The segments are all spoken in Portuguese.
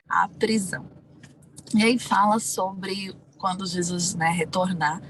a prisão. E aí fala sobre quando Jesus, né, retornar,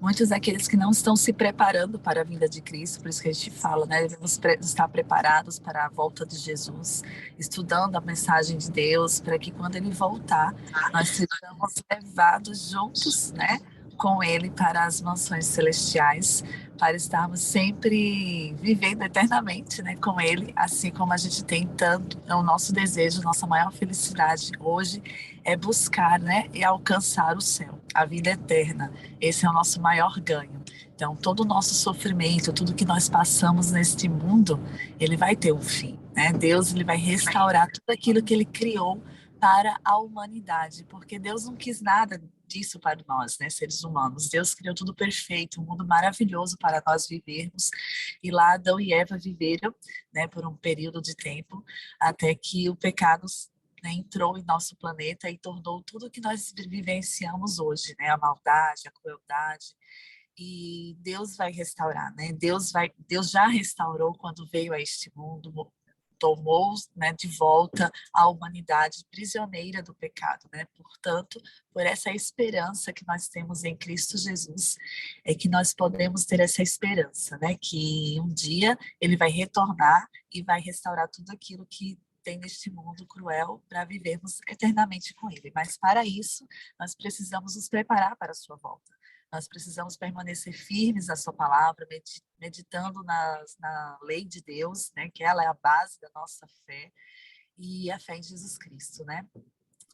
muitos daqueles que não estão se preparando para a vinda de Cristo, por isso que a gente fala, né, devemos estar preparados para a volta de Jesus, estudando a mensagem de Deus, para que quando Ele voltar, nós sejamos levados juntos, né, com Ele para as mansões celestiais, para estarmos sempre vivendo eternamente, né, com Ele, assim como a gente tem tanto, é o nosso desejo, nossa maior felicidade hoje é buscar, né, e alcançar o céu, a vida eterna. Esse é o nosso maior ganho. Então, todo o nosso sofrimento, tudo que nós passamos neste mundo, ele vai ter um fim, né? Deus, ele vai restaurar tudo aquilo que ele criou para a humanidade, porque Deus não quis nada disso para nós, né, seres humanos. Deus criou tudo perfeito, um mundo maravilhoso para nós vivermos. E lá Adão e Eva viveram, né, por um período de tempo, até que o pecado, né, entrou em nosso planeta e tornou tudo que nós vivenciamos hoje, né, a maldade, a crueldade. E Deus vai restaurar, né? Deus já restaurou quando veio a este mundo, tomou, né, de volta a humanidade prisioneira do pecado, né? Portanto, por essa esperança que nós temos em Cristo Jesus, é que nós podemos ter essa esperança, né? Que um dia ele vai retornar e vai restaurar tudo aquilo que tem neste mundo cruel para vivermos eternamente com ele. Mas para isso, nós precisamos nos preparar para a sua volta. Nós precisamos permanecer firmes na sua palavra, meditando na lei de Deus, né, que ela é a base da nossa fé, e a fé em Jesus Cristo, né?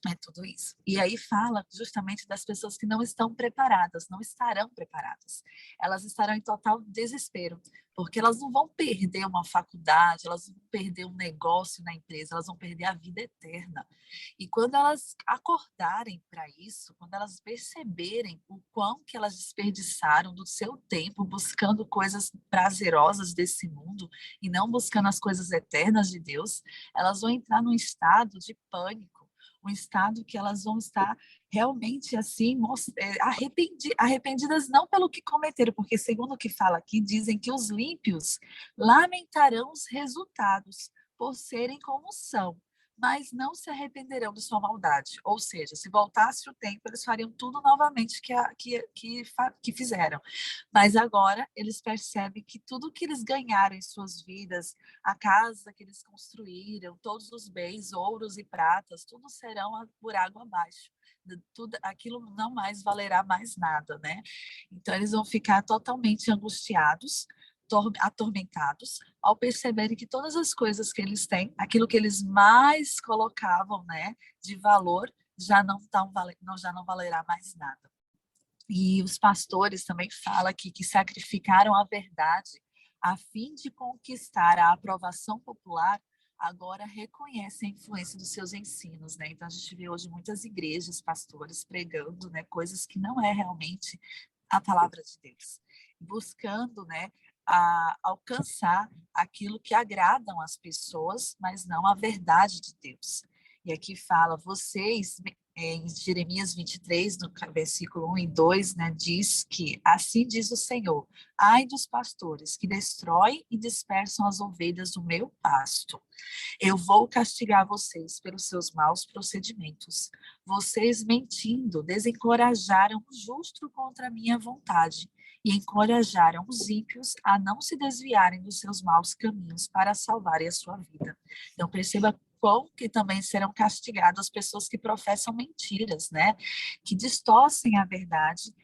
É tudo isso. E aí fala justamente das pessoas que não estão preparadas, não estarão preparadas. Elas estarão em total desespero, porque elas não vão perder uma faculdade, elas não vão perder um negócio na empresa, elas vão perder a vida eterna. E quando elas acordarem para isso, quando elas perceberem o quão que elas desperdiçaram do seu tempo buscando coisas prazerosas desse mundo e não buscando as coisas eternas de Deus, elas vão entrar num estado de pânico, um estado que elas vão estar realmente assim arrependidas não pelo que cometeram, porque segundo o que fala aqui, dizem que os ímpios lamentarão os resultados por serem como são, mas não se arrependerão de sua maldade. Ou seja, se voltasse o tempo, eles fariam tudo novamente que fizeram. Mas agora eles percebem que tudo que eles ganharam em suas vidas, a casa que eles construíram, todos os bens, ouros e pratas, tudo serão por água abaixo. Tudo aquilo não mais valerá mais nada, né? Então eles vão ficar totalmente angustiados, atormentados, ao perceberem que todas as coisas que eles têm, aquilo que eles mais colocavam, né, de valor, já não valerá mais nada. E os pastores também falam aqui que sacrificaram a verdade a fim de conquistar a aprovação popular, agora reconhecem a influência dos seus ensinos, né? Então a gente vê hoje muitas igrejas, pastores pregando, né, coisas que não é realmente a palavra de Deus, buscando, né, alcançar aquilo que agradam as pessoas, mas não a verdade de Deus. E aqui fala, vocês, em Jeremias 23, no versículo 1 e 2, né, diz que, assim diz o Senhor, ai dos pastores que destroem e dispersam as ovelhas do meu pasto. Eu vou castigar vocês pelos seus maus procedimentos. Vocês, mentindo, desencorajaram o justo contra a minha vontade e encorajaram os ímpios a não se desviarem dos seus maus caminhos para salvarem a sua vida. Então, perceba como que também serão castigadas as pessoas que professam mentiras, né? Que distorcem a verdade,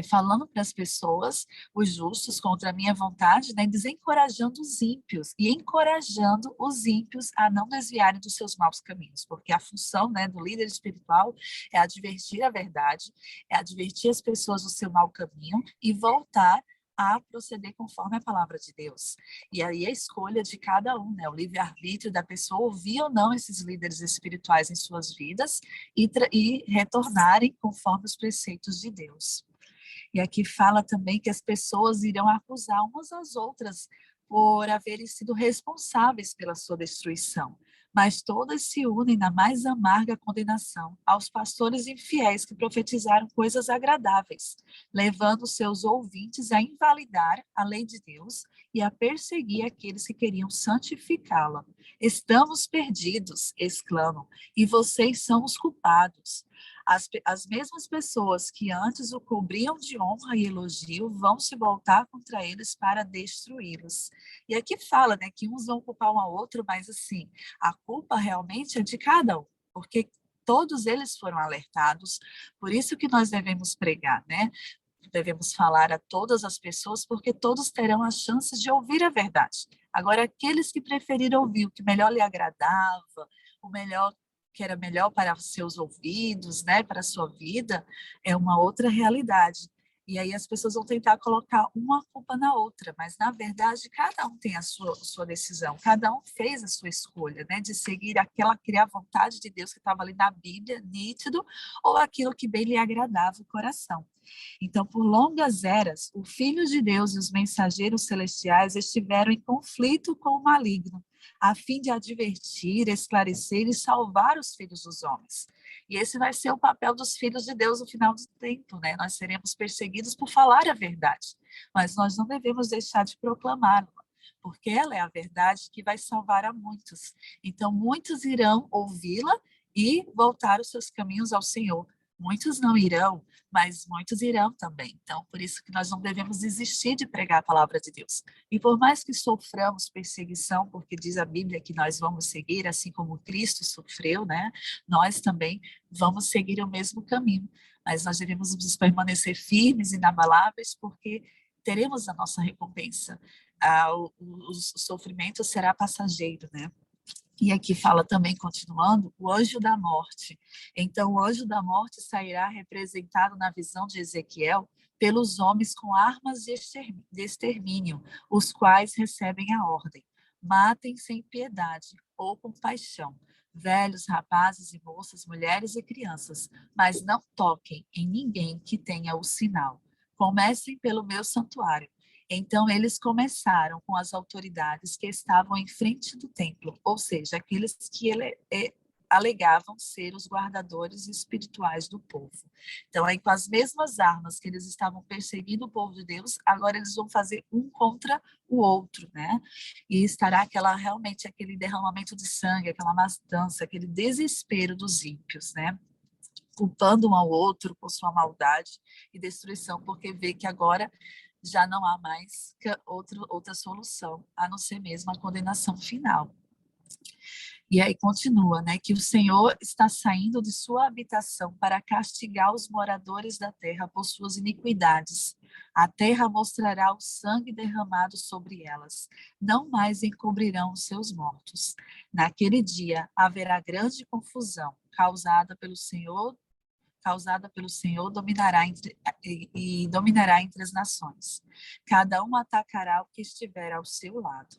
falando para as pessoas, os justos, contra a minha vontade, né, desencorajando os ímpios e encorajando os ímpios a não desviarem dos seus maus caminhos, porque a função, né, do líder espiritual é advertir a verdade, é advertir as pessoas do seu mau caminho e voltar a proceder conforme a palavra de Deus. E aí a escolha de cada um, né, o livre-arbítrio da pessoa ouvir ou não esses líderes espirituais em suas vidas e retornarem conforme os preceitos de Deus. E aqui fala também que as pessoas irão acusar umas às outras por haverem sido responsáveis pela sua destruição. mas todas se unem na mais amarga condenação aos pastores infiéis que profetizaram coisas agradáveis, levando seus ouvintes a invalidar a lei de Deus e a perseguir aqueles que queriam santificá-la. Estamos perdidos, exclamam, e vocês são os culpados. As mesmas pessoas que antes o cobriam de honra e elogio vão se voltar contra eles para destruí-los. E aqui fala, né, que uns vão culpar um ao outro, mas assim, a culpa realmente é de cada um, porque todos eles foram alertados, por isso que nós devemos pregar, né? Devemos falar a todas as pessoas, porque todos terão a chance de ouvir a verdade. Agora, aqueles que preferiram ouvir o que melhor lhe agradava, o melhor que era melhor para seus ouvidos, né, para a sua vida, é uma outra realidade. E aí as pessoas vão tentar colocar uma culpa na outra, mas na verdade cada um tem a sua decisão, cada um fez a sua escolha, né, de seguir aquela vontade de Deus que estava ali na Bíblia, nítido, ou aquilo que bem lhe agradava o coração. Então, por longas eras, o Filho de Deus e os mensageiros celestiais estiveram em conflito com o maligno, a fim de advertir, esclarecer e salvar os filhos dos homens. E esse vai ser o papel dos filhos de Deus no final do tempo, né? Nós seremos perseguidos por falar a verdade, mas nós não devemos deixar de proclamá-la, porque ela é a verdade que vai salvar a muitos. Então, muitos irão ouvi-la e voltar os seus caminhos ao Senhor. Muitos não irão, mas muitos irão também. Então, por isso que nós não devemos desistir de pregar a palavra de Deus. E por mais que soframos perseguição, porque diz a Bíblia que nós vamos seguir, assim como Cristo sofreu, né? Nós também vamos seguir o mesmo caminho. Mas nós devemos nos permanecer firmes e inabaláveis, porque teremos a nossa recompensa. O sofrimento será passageiro, né? E aqui fala também, continuando, o anjo da morte. Então, o anjo da morte sairá representado na visão de Ezequiel pelos homens com armas de extermínio, os quais recebem a ordem: matem sem piedade ou compaixão, velhos, rapazes e moças, mulheres e crianças, mas não toquem em ninguém que tenha o sinal. Comecem pelo meu santuário. Então, eles começaram com as autoridades que estavam em frente do templo, ou seja, aqueles que alegavam ser os guardadores espirituais do povo. Então, aí, com as mesmas armas que eles estavam perseguindo o povo de Deus, agora eles vão fazer um contra o outro, né? E estará realmente aquele derramamento de sangue, aquela matança, aquele desespero dos ímpios, né? Culpando um ao outro por sua maldade e destruição, porque vê que agora já não há mais outra solução, a não ser mesmo a condenação final. E aí continua, né, que o Senhor está saindo de sua habitação para castigar os moradores da terra por suas iniquidades. A terra mostrará o sangue derramado sobre elas. Não mais encobrirão os seus mortos. Naquele dia haverá grande confusão, causada pelo Senhor dominará entre as nações. Cada um atacará o que estiver ao seu lado.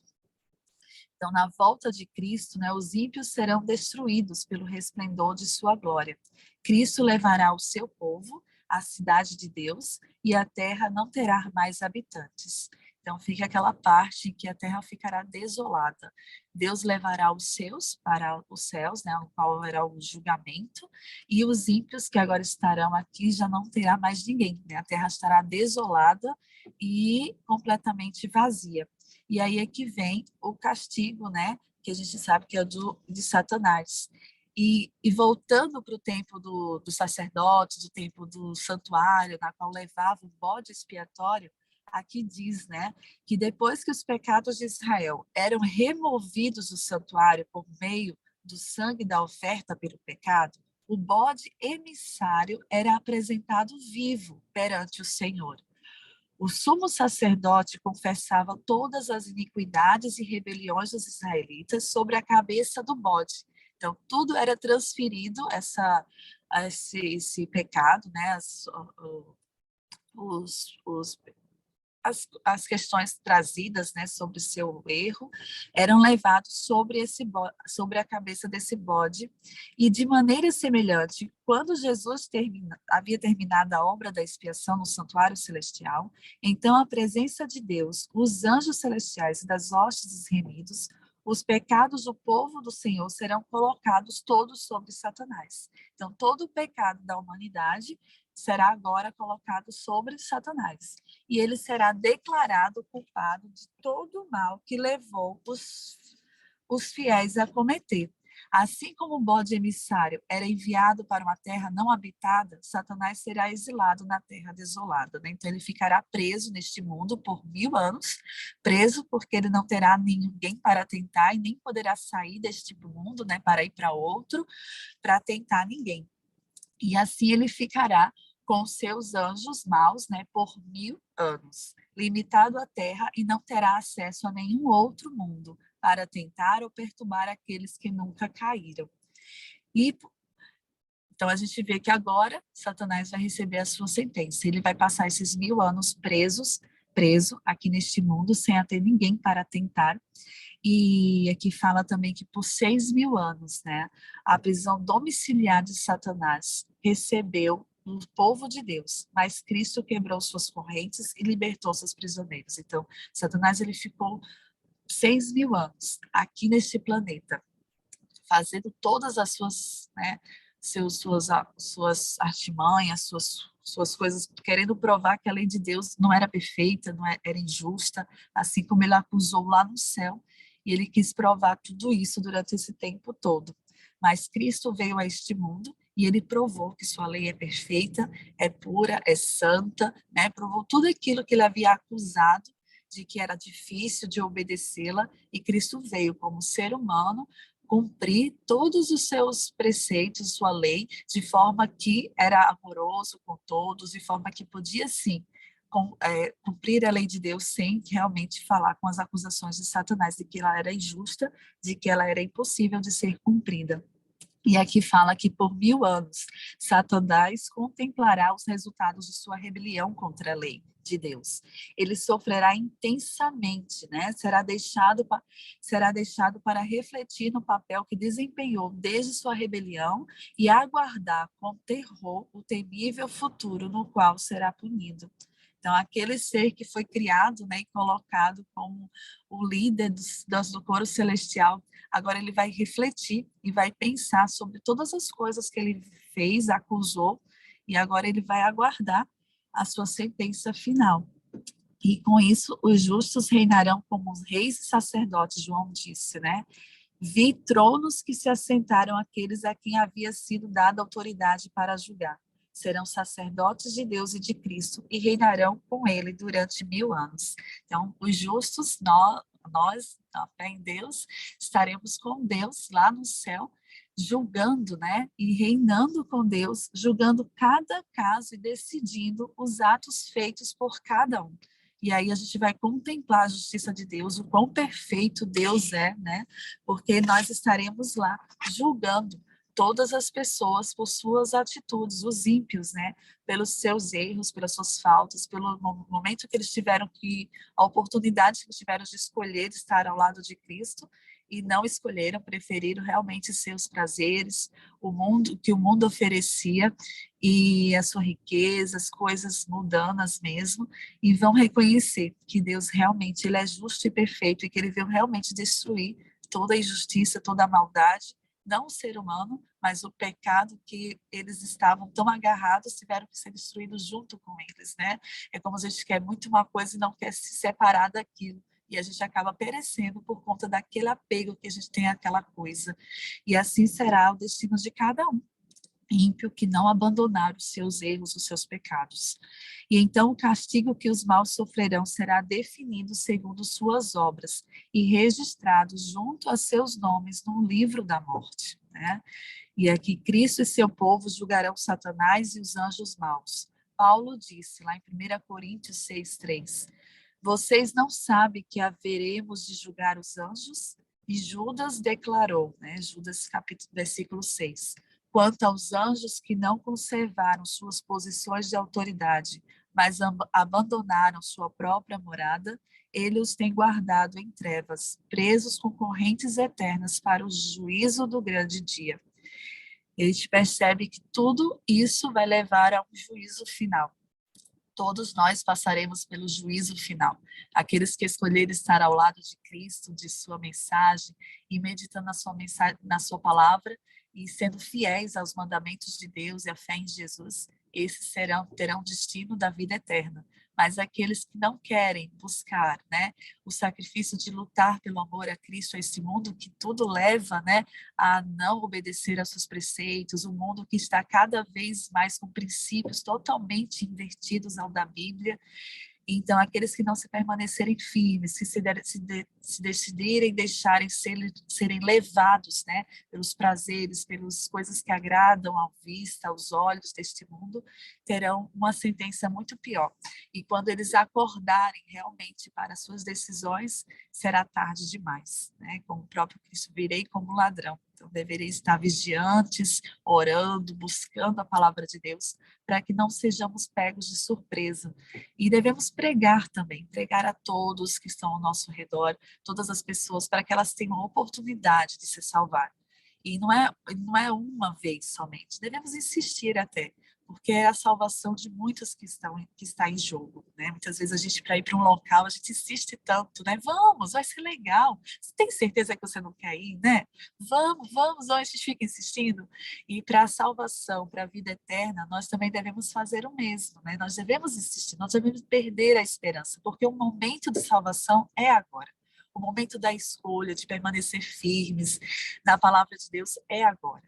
Então, na volta de Cristo, né, os ímpios serão destruídos pelo resplendor de sua glória. Cristo levará o seu povo à cidade de Deus e a terra não terá mais habitantes. Então, fica aquela parte em que a terra ficará desolada. Deus levará os seus para os céus, né, o qual haverá o julgamento, e os ímpios que agora estarão aqui já não terá mais ninguém. Né? A terra estará desolada e completamente vazia. E aí é que vem o castigo, né, que a gente sabe que é de Satanás. E voltando para o tempo do sacerdote, do tempo do santuário, na qual levava o bode expiatório, aqui diz, né, que depois que os pecados de Israel eram removidos do santuário por meio do sangue da oferta pelo pecado, o bode emissário era apresentado vivo perante o Senhor. O sumo sacerdote confessava todas as iniquidades e rebeliões dos israelitas sobre a cabeça do bode. Então, tudo era transferido, esse pecado, né, os as questões trazidas, né, sobre o seu erro eram levados sobre a cabeça desse bode, e de maneira semelhante, quando Jesus havia terminado a obra da expiação no santuário celestial, então a presença de Deus, os anjos celestiais e das hostes dos remidos os pecados do povo do Senhor serão colocados todos sobre Satanás. Então, todo o pecado da humanidade será agora colocado sobre Satanás. E ele será declarado culpado de todo o mal que levou os fiéis a cometer. Assim como o bode emissário era enviado para uma terra não habitada, Satanás será exilado na terra desolada. Né? Então, ele ficará preso neste mundo por 1000 anos, preso porque ele não terá ninguém para tentar e nem poderá sair deste mundo, né, para ir para outro, para tentar ninguém. E assim ele ficará com seus anjos maus, né, por 1000 anos, limitado à terra e não terá acesso a nenhum outro mundo para tentar ou perturbar aqueles que nunca caíram. E então a gente vê que agora Satanás vai receber a sua sentença. Ele vai passar esses 1000 anos preso aqui neste mundo, sem ter ninguém para tentar. E aqui fala também que por 6.000 anos, né, a prisão domiciliar de Satanás recebeu o povo de Deus, mas Cristo quebrou suas correntes e libertou seus prisioneiros. Então, Satanás ele ficou 6.000 anos aqui neste planeta, fazendo todas as suas, né, suas artimanhas, suas coisas, querendo provar que a lei de Deus não era perfeita, era injusta, assim como ele acusou lá no céu, e ele quis provar tudo isso durante esse tempo todo. Mas Cristo veio a este mundo e ele provou que sua lei é perfeita, é pura, é santa, né? Provou tudo aquilo que ele havia acusado de que era difícil de obedecê-la, e Cristo veio como ser humano cumprir todos os seus preceitos, sua lei, de forma que era amoroso com todos, de forma que podia, sim, cumprir a lei de Deus sem realmente falar com as acusações de Satanás, de que ela era injusta, de que ela era impossível de ser cumprida. E aqui fala que por 1000 anos Satanás contemplará os resultados de sua rebelião contra a lei de Deus. Ele sofrerá intensamente, né? Será deixado para refletir no papel que desempenhou desde sua rebelião e aguardar com terror o temível futuro no qual será punido. Então, aquele ser que foi criado, né, e colocado como o líder do coro celestial, agora ele vai refletir e vai pensar sobre todas as coisas que ele fez, acusou, e agora ele vai aguardar a sua sentença final. E com isso, os justos reinarão como os reis e sacerdotes, João disse, né? Vi tronos que se assentaram aqueles a quem havia sido dada autoridade para julgar. Serão sacerdotes de Deus e de Cristo e reinarão com ele durante 1000 anos. Então, os justos, nós, a fé em Deus, estaremos com Deus lá no céu, julgando, né? E reinando com Deus, julgando cada caso e decidindo os atos feitos por cada um. E aí a gente vai contemplar a justiça de Deus, o quão perfeito Deus é, né? Porque nós estaremos lá julgando todas as pessoas por suas atitudes, os ímpios, né? Pelos seus erros, pelas suas faltas, pelo momento que eles tiveram a oportunidade que eles tiveram de escolher estar ao lado de Cristo e não escolheram, preferiram realmente seus prazeres, o mundo que o mundo oferecia e a sua riqueza, as coisas mundanas mesmo, e vão reconhecer que Deus realmente ele é justo e perfeito e que ele veio realmente destruir toda a injustiça, toda a maldade, não o ser humano, mas o pecado que eles estavam tão agarrados tiveram que ser destruídos junto com eles, né? É como a gente quer muito uma coisa e não quer se separar daquilo. E a gente acaba perecendo por conta daquele apego que a gente tem àquela coisa. E assim será o destino de cada um. Ímpio que não abandonar os seus erros, os seus pecados. E então o castigo que os maus sofrerão será definido segundo suas obras e registrado junto a seus nomes no livro da morte, né? E aqui Cristo e seu povo julgarão Satanás e os anjos maus. Paulo disse lá em 1 Coríntios 6:3, vocês não sabem que haveremos de julgar os anjos? E Judas declarou, né? Judas versículo 6, quanto aos anjos que não conservaram suas posições de autoridade, mas abandonaram sua própria morada, ele os tem guardado em trevas, presos com correntes eternas para o juízo do grande dia. A gente percebe que tudo isso vai levar a um juízo final. Todos nós passaremos pelo juízo final. Aqueles que escolherem estar ao lado de Cristo, de sua mensagem, e meditando na sua mensagem, na sua palavra, e sendo fiéis aos mandamentos de Deus e à fé em Jesus, esses terão destino da vida eterna. Mas aqueles que não querem buscar, né, o sacrifício de lutar pelo amor a Cristo, a esse mundo que tudo leva, né, a não obedecer aos seus preceitos, um mundo que está cada vez mais com princípios totalmente invertidos ao da Bíblia. Então, aqueles que não se permanecerem firmes, que se decidirem deixarem serem levados, né, pelos prazeres, pelas coisas que agradam à vista, aos olhos deste mundo, terão uma sentença muito pior. E quando eles acordarem realmente para suas decisões, será tarde demais, né? Como o próprio Cristo, virei como ladrão. Então, deverei estar vigiantes, orando, buscando a palavra de Deus, para que não sejamos pegos de surpresa. E devemos pregar também, pregar a todos que estão ao nosso redor, todas as pessoas, para que elas tenham a oportunidade de se salvar. E não é uma vez somente, devemos insistir até, porque é a salvação de muitos que está em jogo, né? Muitas vezes a gente, para ir para um local, a gente insiste tanto, né? Vamos, vai ser legal. Você tem certeza que você não quer ir, né? Vamos, ou a gente fica insistindo. E para a salvação, para a vida eterna, nós também devemos fazer o mesmo, né? Nós devemos insistir, nós devemos perder a esperança, porque o momento de salvação é agora. O momento da escolha, de permanecer firmes na palavra de Deus é agora.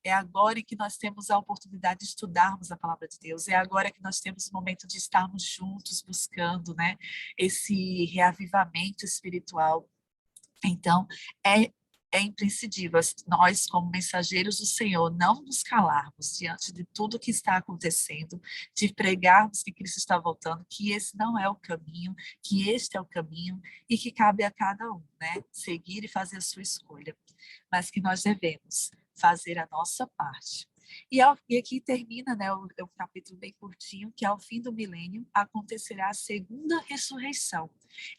É agora em que nós temos a oportunidade de estudarmos a palavra de Deus. É agora que nós temos o momento de estarmos juntos buscando, né, esse reavivamento espiritual. Então, é imprescindível nós, como mensageiros do Senhor, não nos calarmos diante de tudo que está acontecendo, de pregarmos que Cristo está voltando, que esse não é o caminho, que este é o caminho e que cabe a cada um, né? Seguir e fazer a sua escolha. Mas que nós devemos fazer a nossa parte. E aqui termina, né, o capítulo bem curtinho, que ao fim do milênio acontecerá a segunda ressurreição.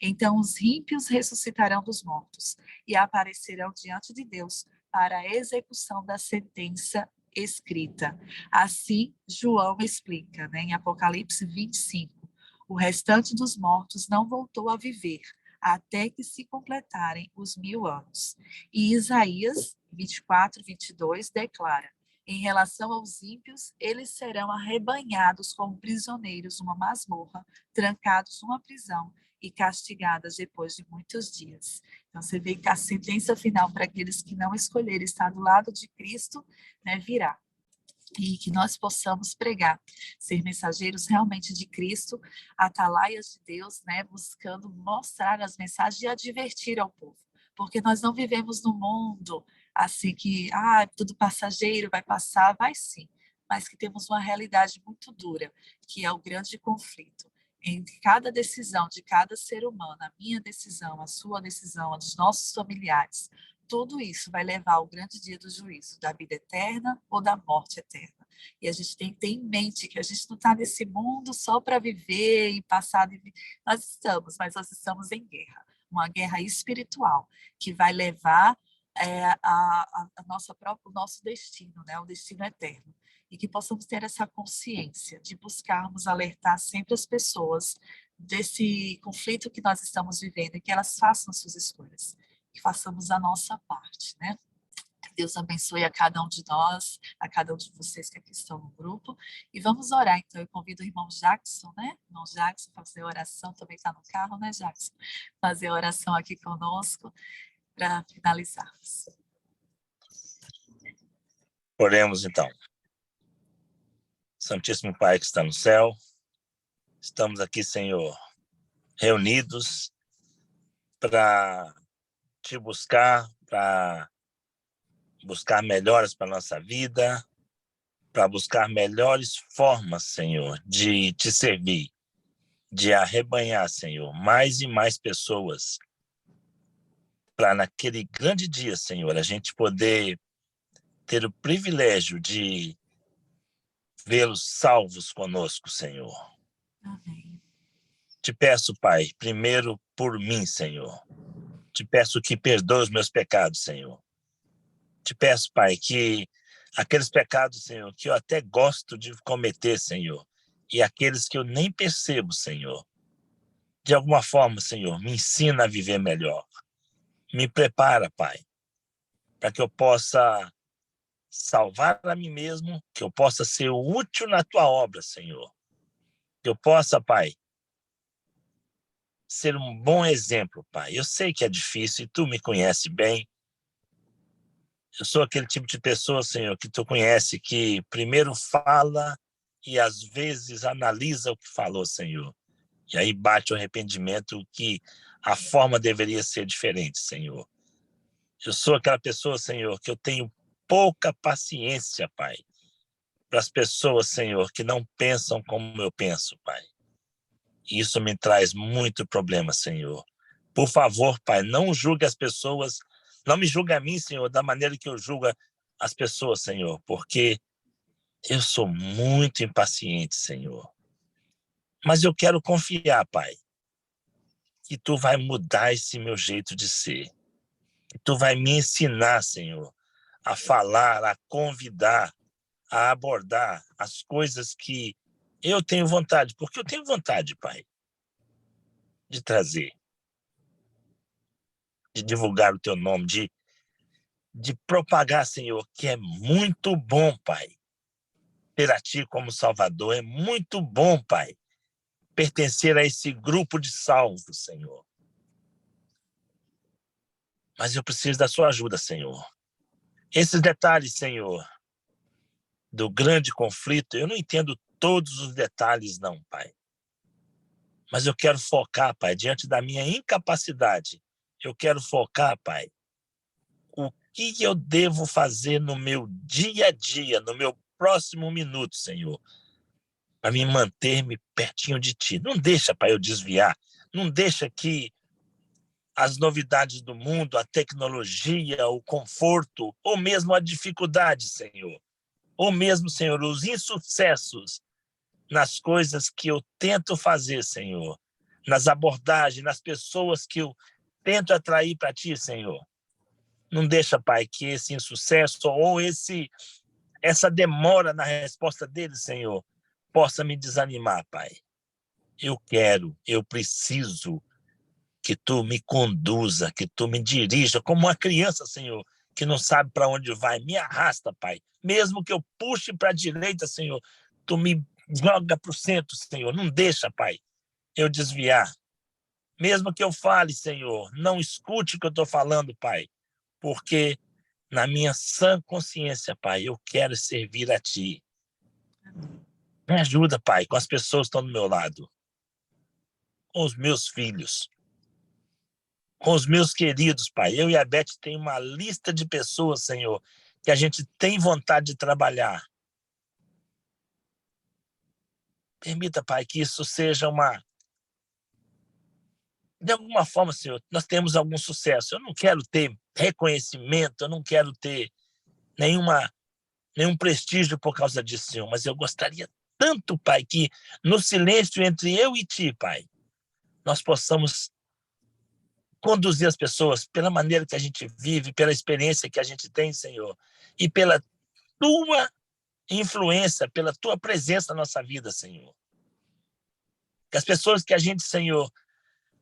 Então os ímpios ressuscitarão dos mortos e aparecerão diante de Deus para a execução da sentença escrita. Assim, João explica, né, em Apocalipse 25, o restante dos mortos não voltou a viver, até que se completarem os 1000 anos. E Isaías 24:22 declara: em relação aos ímpios, eles serão arrebanhados como prisioneiros numa masmorra, trancados numa prisão e castigados depois de muitos dias. Então, você vê que a sentença final para aqueles que não escolherem estar do lado de Cristo, né, virá. E que nós possamos pregar, ser mensageiros realmente de Cristo, atalaias de Deus, né, buscando mostrar as mensagens e advertir ao povo. Porque nós não vivemos num mundo assim que, tudo passageiro, vai passar, vai sim, mas que temos uma realidade muito dura, que é o grande conflito entre cada decisão de cada ser humano, a minha decisão, a sua decisão, a dos nossos familiares. Tudo isso vai levar ao grande dia do juízo, da vida eterna ou da morte eterna. E a gente tem que ter em mente que a gente não está nesse mundo só para viver e passar. Nós estamos, mas nós estamos em guerra, uma guerra espiritual, que vai levar o nosso destino, né? O destino eterno. E que possamos ter essa consciência de buscarmos alertar sempre as pessoas desse conflito que nós estamos vivendo e que elas façam as suas escolhas, que façamos a nossa parte, né? Que Deus abençoe a cada um de nós, a cada um de vocês que aqui estão no grupo. E vamos orar, então. Eu convido o irmão Jackson, né? Irmão Jackson, fazer oração, também está no carro, né, Jackson? Fazer oração aqui conosco para finalizarmos. Oremos, então. Santíssimo Pai que está no céu, estamos aqui, Senhor, reunidos para te buscar, para buscar melhoras para a nossa vida, para buscar melhores formas, Senhor, de te servir, de arrebanhar, Senhor, mais e mais pessoas, para naquele grande dia, Senhor, a gente poder ter o privilégio de vê-los salvos conosco, Senhor. Amém. Te peço, Pai, primeiro por mim, Senhor. Te peço que perdoe os meus pecados, Senhor. Te peço, Pai, que aqueles pecados, Senhor, que eu até gosto de cometer, Senhor, e aqueles que eu nem percebo, Senhor. De alguma forma, Senhor, me ensina a viver melhor. Me prepara, Pai, para que eu possa salvar a mim mesmo, que eu possa ser útil na tua obra, Senhor. Que eu possa, Pai, ser um bom exemplo, Pai. Eu sei que é difícil e tu me conhece bem. Eu sou aquele tipo de pessoa, Senhor, que tu conhece, que primeiro fala e às vezes analisa o que falou, Senhor. E aí bate o arrependimento que a forma deveria ser diferente, Senhor. Eu sou aquela pessoa, Senhor, que eu tenho pouca paciência, Pai, para as pessoas, Senhor, que não pensam como eu penso, Pai. Isso me traz muito problema, Senhor. Por favor, Pai, não julgue as pessoas, não me julgue a mim, Senhor, da maneira que eu julgo as pessoas, Senhor, porque eu sou muito impaciente, Senhor. Mas eu quero confiar, Pai, que tu vai mudar esse meu jeito de ser. Que tu vai me ensinar, Senhor, a falar, a convidar, a abordar as coisas que eu tenho vontade, porque eu tenho vontade, Pai, de trazer, de divulgar o teu nome, de propagar, Senhor, que é muito bom, Pai, ter a ti como Salvador. É muito bom, Pai, pertencer a esse grupo de salvos, Senhor. Mas eu preciso da sua ajuda, Senhor. Esses detalhes, Senhor, do grande conflito, eu não entendo todos os detalhes, não, Pai. Mas eu quero focar, Pai, diante da minha incapacidade. Eu quero focar, Pai, o que eu devo fazer no meu dia a dia, no meu próximo minuto, Senhor, para me manter-me pertinho de Ti. Não deixa, Pai, eu desviar. Não deixa que as novidades do mundo, a tecnologia, o conforto, ou mesmo a dificuldade, Senhor, ou mesmo, Senhor, os insucessos nas coisas que eu tento fazer, Senhor, nas abordagens, nas pessoas que eu tento atrair para Ti, Senhor. Não deixa, Pai, que esse insucesso ou essa demora na resposta dele, Senhor, possa me desanimar, Pai. Eu preciso que Tu me conduza, que Tu me dirija, como uma criança, Senhor, que não sabe para onde vai. Me arrasta, Pai. Mesmo que eu puxe para a direita, Senhor, Tu me joga para o centro, Senhor. Não deixa, Pai, eu desviar. Mesmo que eu fale, Senhor, não escute o que eu estou falando, Pai, porque na minha sã consciência, Pai, eu quero servir a Ti. Me ajuda, Pai, com as pessoas que estão do meu lado, com os meus filhos, com os meus queridos, Pai. Eu e a Beth tem uma lista de pessoas, Senhor, que a gente tem vontade de trabalhar. Permita, Pai, que isso seja de alguma forma, Senhor, nós temos algum sucesso. Eu não quero ter reconhecimento, eu não quero ter nenhum prestígio por causa disso, Senhor, mas eu gostaria tanto, Pai, que no silêncio entre eu e Ti, Pai, nós possamos conduzir as pessoas pela maneira que a gente vive, pela experiência que a gente tem, Senhor, e pela Tua influência, pela Tua presença na nossa vida, Senhor. Que as pessoas que a gente, Senhor,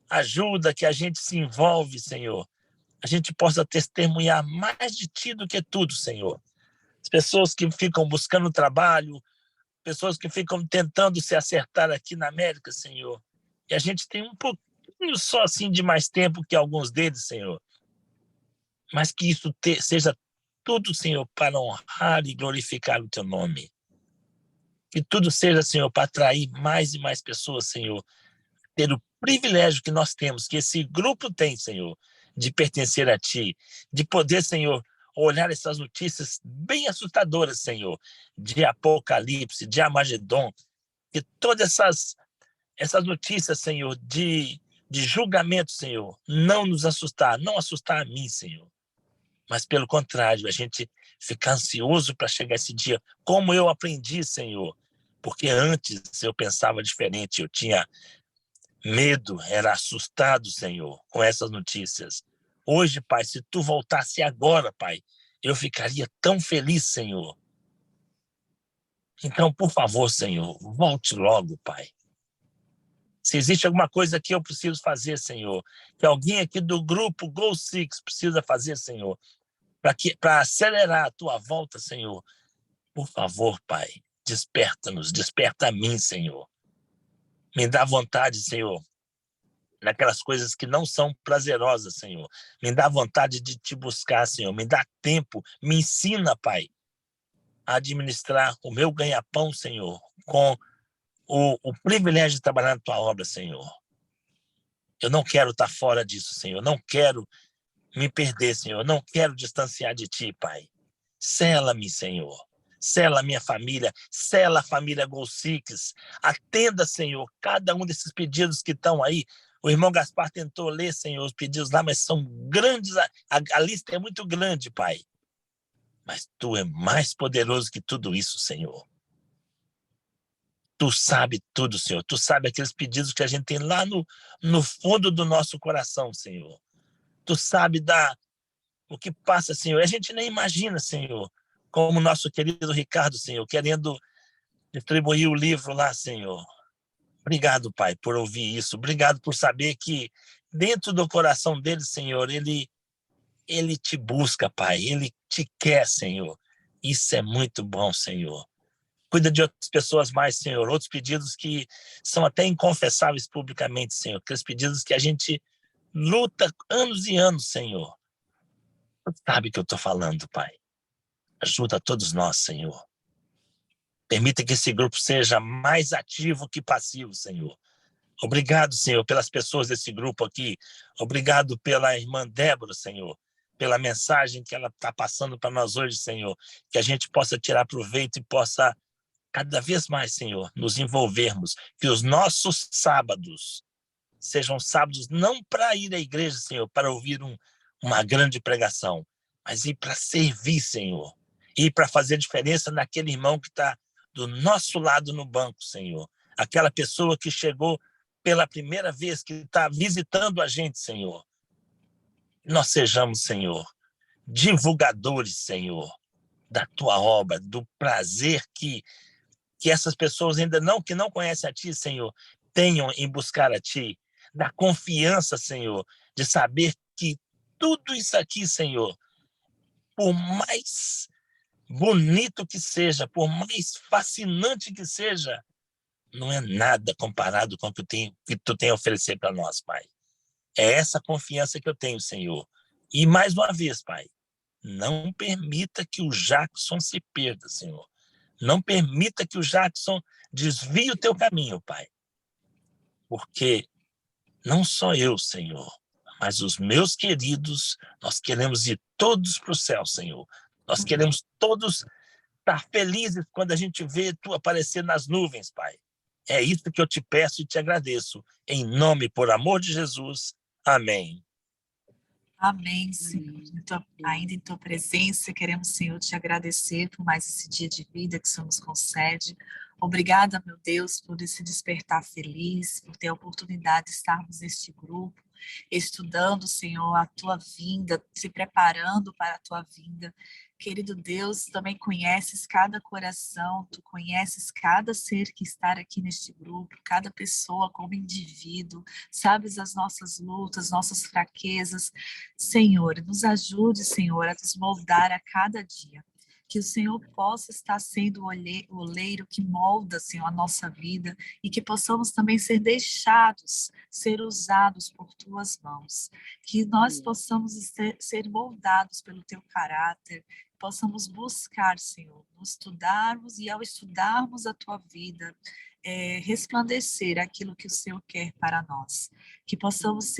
ajuda, que a gente se envolve, Senhor, a gente possa testemunhar mais de Ti do que tudo, Senhor. As pessoas que ficam buscando trabalho, pessoas que ficam tentando se acertar aqui na América, Senhor. E a gente tem um pouquinho só assim de mais tempo que alguns deles, Senhor. Mas que isso seja tudo, Senhor, para honrar e glorificar o Teu nome. Que tudo seja, Senhor, para atrair mais e mais pessoas, Senhor. Ter o privilégio que nós temos, que esse grupo tem, Senhor, de pertencer a Ti, de poder, Senhor, olhar essas notícias bem assustadoras, Senhor, de Apocalipse, de Armagedon, que todas essas notícias, Senhor, de julgamento, Senhor, não nos assustar, não assustar a mim, Senhor, mas pelo contrário, a gente ficar ansioso para chegar esse dia, como eu aprendi, Senhor, porque antes eu pensava diferente, eu tinha medo, era assustado, Senhor, com essas notícias. Hoje, Pai, se Tu voltasse agora, Pai, eu ficaria tão feliz, Senhor. Então, por favor, Senhor, volte logo, Pai. Se existe alguma coisa que eu preciso fazer, Senhor, que alguém aqui do grupo Go Six precisa fazer, Senhor, para acelerar a tua volta, Senhor, por favor, Pai, desperta-nos, desperta a mim, Senhor. Me dá vontade, Senhor, naquelas coisas que não são prazerosas, Senhor. Me dá vontade de te buscar, Senhor. Me dá tempo, me ensina, Pai, a administrar o meu ganha-pão, Senhor, com o privilégio de trabalhar na tua obra, Senhor. Eu não quero estar fora disso, Senhor. Não quero me perder, Senhor. Não quero distanciar de ti, Pai. Sela-me, Senhor. Sela minha família, sela a família Go Six. Atenda, Senhor, cada um desses pedidos que estão aí. O irmão Gaspar tentou ler, Senhor, os pedidos lá, mas são grandes, a lista é muito grande, Pai. Mas tu é mais poderoso que tudo isso, Senhor. Tu sabe tudo, Senhor. Tu sabe aqueles pedidos que a gente tem lá no fundo do nosso coração, Senhor. Tu sabe o que passa, Senhor. A gente nem imagina, Senhor, como o nosso querido Ricardo, Senhor, querendo distribuir o livro lá, Senhor. Obrigado, Pai, por ouvir isso. Obrigado por saber que dentro do coração dele, Senhor, ele te busca, Pai. Ele te quer, Senhor. Isso é muito bom, Senhor. Cuida de outras pessoas mais, Senhor. Outros pedidos que são até inconfessáveis publicamente, Senhor. Aqueles pedidos que a gente luta anos e anos, Senhor. Tu sabe o que eu estou falando, Pai. Ajuda a todos nós, Senhor. Permita que esse grupo seja mais ativo que passivo, Senhor. Obrigado, Senhor, pelas pessoas desse grupo aqui. Obrigado pela irmã Débora, Senhor, pela mensagem que ela está passando para nós hoje, Senhor. Que a gente possa tirar proveito e possa, cada vez mais, Senhor, nos envolvermos. Que os nossos sábados sejam sábados não para ir à igreja, Senhor, para ouvir uma grande pregação, mas ir para servir, Senhor. Ir para fazer diferença naquele irmão que está do nosso lado no banco, Senhor. Aquela pessoa que chegou pela primeira vez, que está visitando a gente, Senhor. Nós sejamos, Senhor, divulgadores, Senhor, da tua obra, do prazer que essas pessoas ainda que não conhecem a ti, Senhor, tenham em buscar a ti, da confiança, Senhor, de saber que tudo isso aqui, Senhor, por mais bonito que seja, por mais fascinante que seja, não é nada comparado com o que tu tem a oferecer para nós, Pai. É essa confiança que eu tenho, Senhor. E mais uma vez, Pai, não permita que o Jackson se perda, Senhor. Não permita que o Jackson desvie o teu caminho, Pai. Porque não só eu, Senhor, mas os meus queridos, nós queremos ir todos para o céu, Senhor. Nós queremos todos estar felizes quando a gente vê tu aparecer nas nuvens, Pai. É isso que eu te peço e te agradeço. Em nome, por amor de Jesus. Amém. Amém, Senhor. Ainda em tua presença, queremos, Senhor, te agradecer por mais esse dia de vida que o Senhor nos concede. Obrigada, meu Deus, por esse despertar feliz, por ter a oportunidade de estarmos neste grupo, estudando, Senhor, a tua vinda, se preparando para a tua vinda. Querido Deus, também conheces cada coração, tu conheces cada ser que está aqui neste grupo, cada pessoa como indivíduo, sabes as nossas lutas, nossas fraquezas. Senhor, nos ajude, Senhor, a nos moldar a cada dia. Que o Senhor possa estar sendo o oleiro que molda, Senhor, a nossa vida e que possamos também ser deixados, ser usados por tuas mãos. Que nós possamos ser moldados pelo teu caráter, possamos buscar, Senhor, nos estudarmos e ao estudarmos a tua vida, resplandecer aquilo que o Senhor quer para nós. Que possamos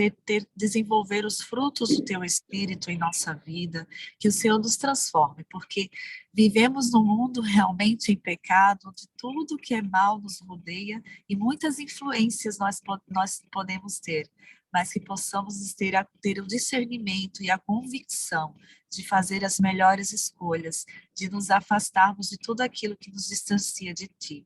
desenvolver os frutos do teu Espírito em nossa vida, que o Senhor nos transforme, porque vivemos num mundo realmente em pecado, onde tudo que é mal nos rodeia e muitas influências nós podemos ter, mas que possamos ter o discernimento e a convicção de fazer as melhores escolhas, de nos afastarmos de tudo aquilo que nos distancia de Ti.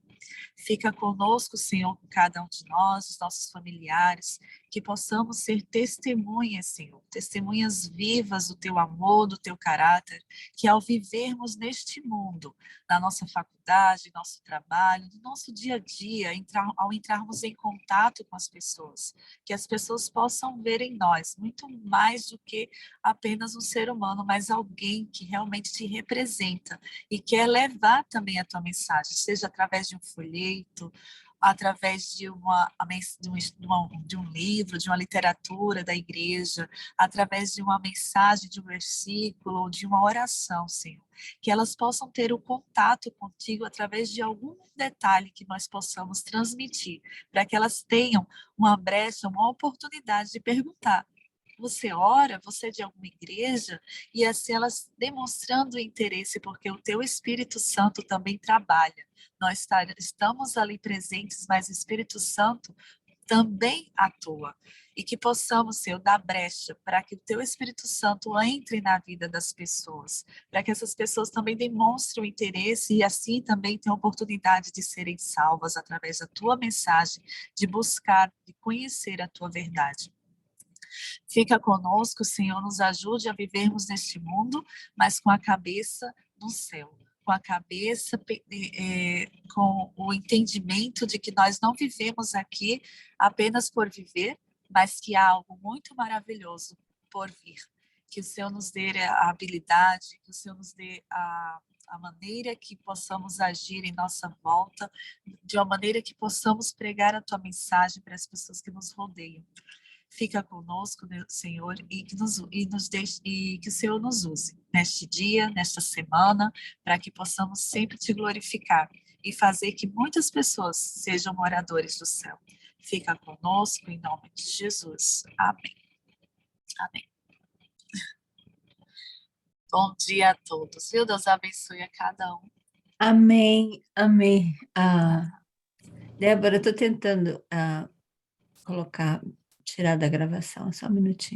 Fica conosco, Senhor, com cada um de nós, os nossos familiares, que possamos ser testemunhas, Senhor, testemunhas vivas do Teu amor, do Teu caráter, que ao vivermos neste mundo, na nossa faculdade, nosso trabalho, no nosso dia a dia, ao entrarmos em contato com as pessoas, que as pessoas possam ver em nós muito mais do que apenas um ser humano, mas alguém que realmente te representa e quer levar também a tua mensagem, seja através de um folheto, através de um livro, de uma literatura da igreja, através de uma mensagem, de um versículo, ou de uma oração, Senhor. Que elas possam ter o contato contigo através de algum detalhe que nós possamos transmitir, para que elas tenham uma brecha, uma oportunidade de perguntar: você ora? Você é de alguma igreja? E assim elas demonstrando interesse, porque o teu Espírito Santo também trabalha. Estamos ali presentes, mas o Espírito Santo também atua. E que possamos, Senhor, dar brecha para que o teu Espírito Santo entre na vida das pessoas, para que essas pessoas também demonstrem o interesse e assim também tenham a oportunidade de serem salvas através da tua mensagem, de buscar, de conhecer a tua verdade. Fica conosco, Senhor, nos ajude a vivermos neste mundo, mas com a cabeça no céu, com a cabeça, com o entendimento de que nós não vivemos aqui apenas por viver, mas que há algo muito maravilhoso por vir. Que o Senhor nos dê a habilidade, que o Senhor nos dê a maneira que possamos agir em nossa volta, de uma maneira que possamos pregar a tua mensagem para as pessoas que nos rodeiam. Fica conosco, Senhor, e que o Senhor nos use neste dia, nesta semana, para que possamos sempre te glorificar e fazer que muitas pessoas sejam moradores do céu. Fica conosco em nome de Jesus. Amém. Amém. Bom dia a todos. Viu? Deus abençoe a cada um. Amém, amém. Débora, eu estou tentando tirar da gravação, só um minutinho.